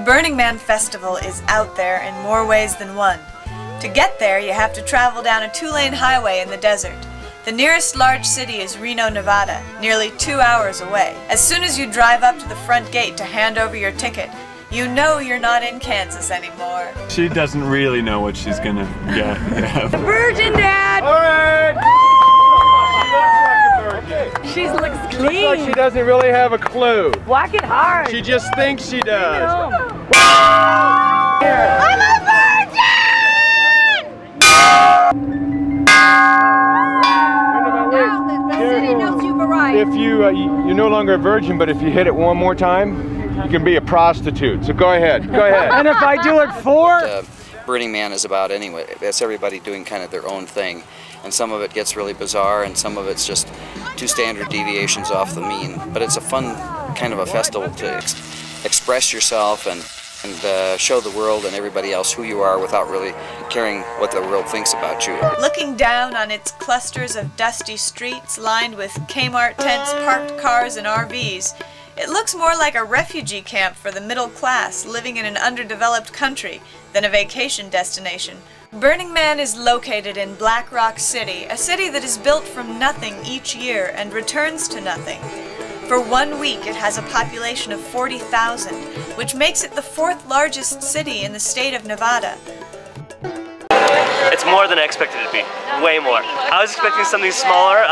Burning Man Festival is out there in more ways than one. To get there, you have to travel down a 2-lane highway in the desert. The nearest large city is Reno, Nevada, nearly 2 hours away. As soon as you drive up to the front gate to hand over your ticket, you know you're not in Kansas anymore. She doesn't really know what she's gonna get. Yeah. The Virgin, Dad! Alright! She looks clean. Looks like she doesn't really have a clue. Walk it hard. She just thinks she does. I'm a virgin! Now the city knows you've arrived. If you're no longer a virgin, but if you hit it one more time, you can be a prostitute. So go ahead. Go ahead. And if I do it four? Burning Man is about anyway. That's everybody doing kind of their own thing. And some of it gets really bizarre, and some of it's just 2 standard deviations off the mean. But it's a fun kind of a festival to express yourself and show the world and everybody else who you are without really caring what the world thinks about you. Looking down on its clusters of dusty streets lined with Kmart tents, parked cars, and RVs, it looks more like a refugee camp for the middle class living in an underdeveloped country than a vacation destination. Burning Man is located in Black Rock City, a city that is built from nothing each year and returns to nothing. For 1 week, it has a population of 40,000, which makes it the 4th largest city in the state of Nevada. It's more than I expected it to be, way more. I was expecting something smaller.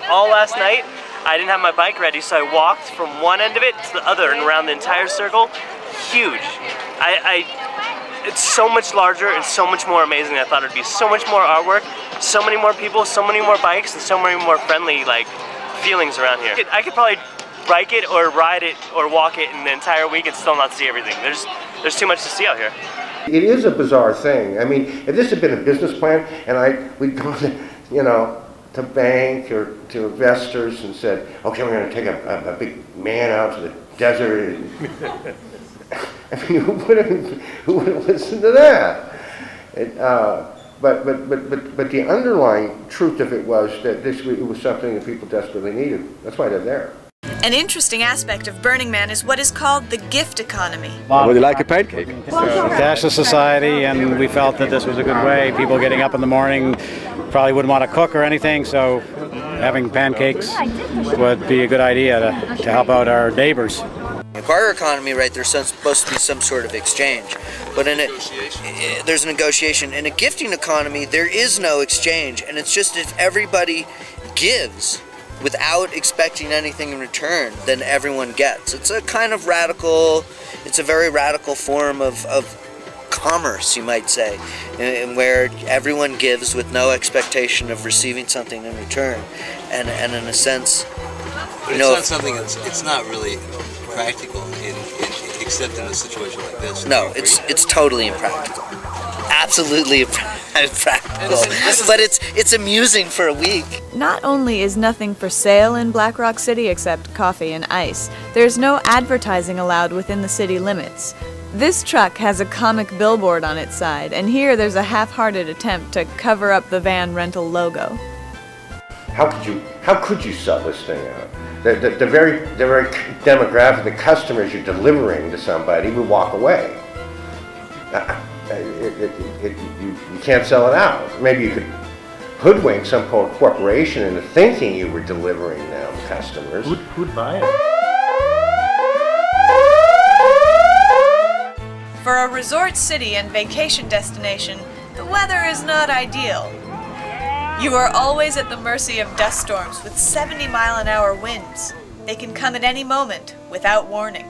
All last night, I didn't have my bike ready, so I walked from one end of it to the other and around the entire circle. Huge. It's so much larger and so much more amazing than I thought it would be. So much more artwork, so many more people, so many more bikes, and so many more friendly feelings around here. I could probably bike it or ride it or walk it in the entire week and still not see everything. There's too much to see out here. It is a bizarre thing. I mean, if this had been a business plan and we'd gone to bank or to investors and said, okay, we're going to take a big man out to the desert. And I mean, who would have listened to that? But the underlying truth of it was that it was something that people desperately needed. That's why they're there. An interesting aspect of Burning Man is what is called the gift economy. Would you like a pancake? Cashless society, and we felt that this was a good way. People getting up in the morning probably wouldn't want to cook or anything, so having pancakes would be a good idea to help out our neighbors. In our economy, right, there's supposed to be some sort of exchange, but there's a negotiation. In a gifting economy, there is no exchange, and it's just if everybody gives without expecting anything in return, then everyone gets. It's a kind of radical, it's a very radical form of commerce, you might say, where everyone gives with no expectation of receiving something in return, and in a sense, but it's not really practical except in a situation like this. No, it's totally impractical. Absolutely impractical. But it's amusing for a week. Not only is nothing for sale in Black Rock City except coffee and ice, there's no advertising allowed within the city limits. This truck has a comic billboard on its side, and here there's a half-hearted attempt to cover up the van rental logo. How could you sell this thing out? The very demographic, the customers you're delivering to somebody would walk away. You can't sell it out. Maybe you could hoodwink some corporation into thinking you were delivering them customers. Who'd buy it? For a resort city and vacation destination, the weather is not ideal. You are always at the mercy of dust storms with 70-mile-an-hour winds. They can come at any moment without warning.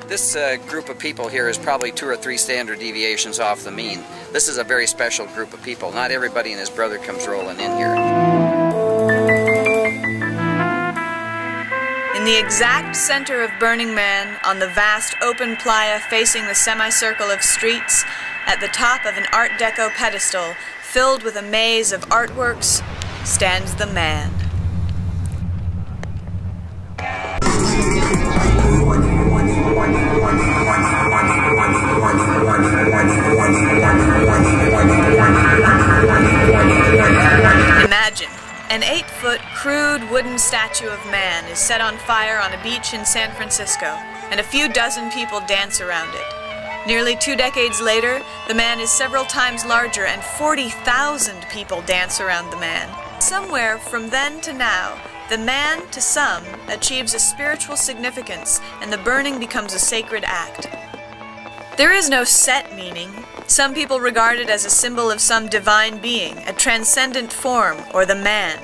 This group of people here is probably 2 or 3 standard deviations off the mean. This is a very special group of people. Not everybody and his brother comes rolling in here. In the exact center of Burning Man, on the vast open playa facing the semicircle of streets, at the top of an Art Deco pedestal filled with a maze of artworks, stands the man. Imagine an 8-foot crude wooden statue of man is set on fire on a beach in San Francisco, and a few dozen people dance around it. Nearly 2 decades later, the man is several times larger, and 40,000 people dance around the man. Somewhere from then to now, the man, to some, achieves a spiritual significance, and the burning becomes a sacred act. There is no set meaning. Some people regard it as a symbol of some divine being, a transcendent form, or the man,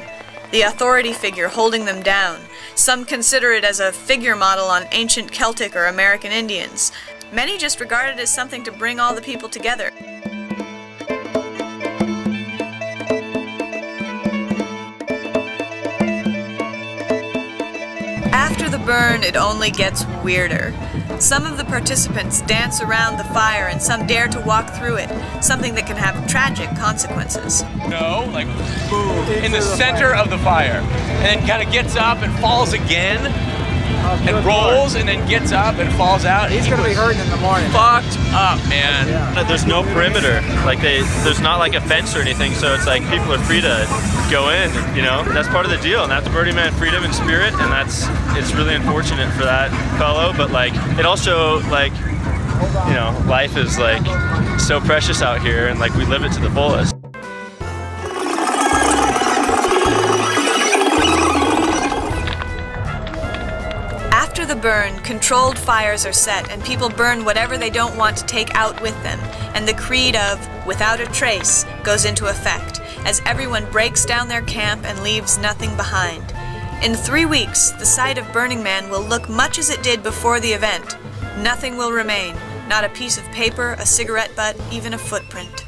the authority figure holding them down. Some consider it as a figure model on ancient Celtic or American Indians. Many just regard it as something to bring all the people together. After the burn, it only gets weirder. Some of the participants dance around the fire and some dare to walk through it, something that can have tragic consequences. No, like boom, in the center of the fire, and then kind of gets up and falls again, and rolls, and then gets up and falls out. He's gonna be hurting in the morning. Fucked up, man. Yeah. There's no perimeter, like there's not like a fence or anything, so it's like people are free to go in, you know? That's part of the deal, and that's Burning Man freedom and spirit, and it's really unfortunate for that fellow, but like, it also, like, you know, life is like so precious out here, and like we live it to the fullest. After the burn, controlled fires are set and people burn whatever they don't want to take out with them, and the creed of "without a trace" goes into effect as everyone breaks down their camp and leaves nothing behind. In 3 weeks, the site of Burning Man will look much as it did before the event. Nothing will remain, not a piece of paper, a cigarette butt, even a footprint.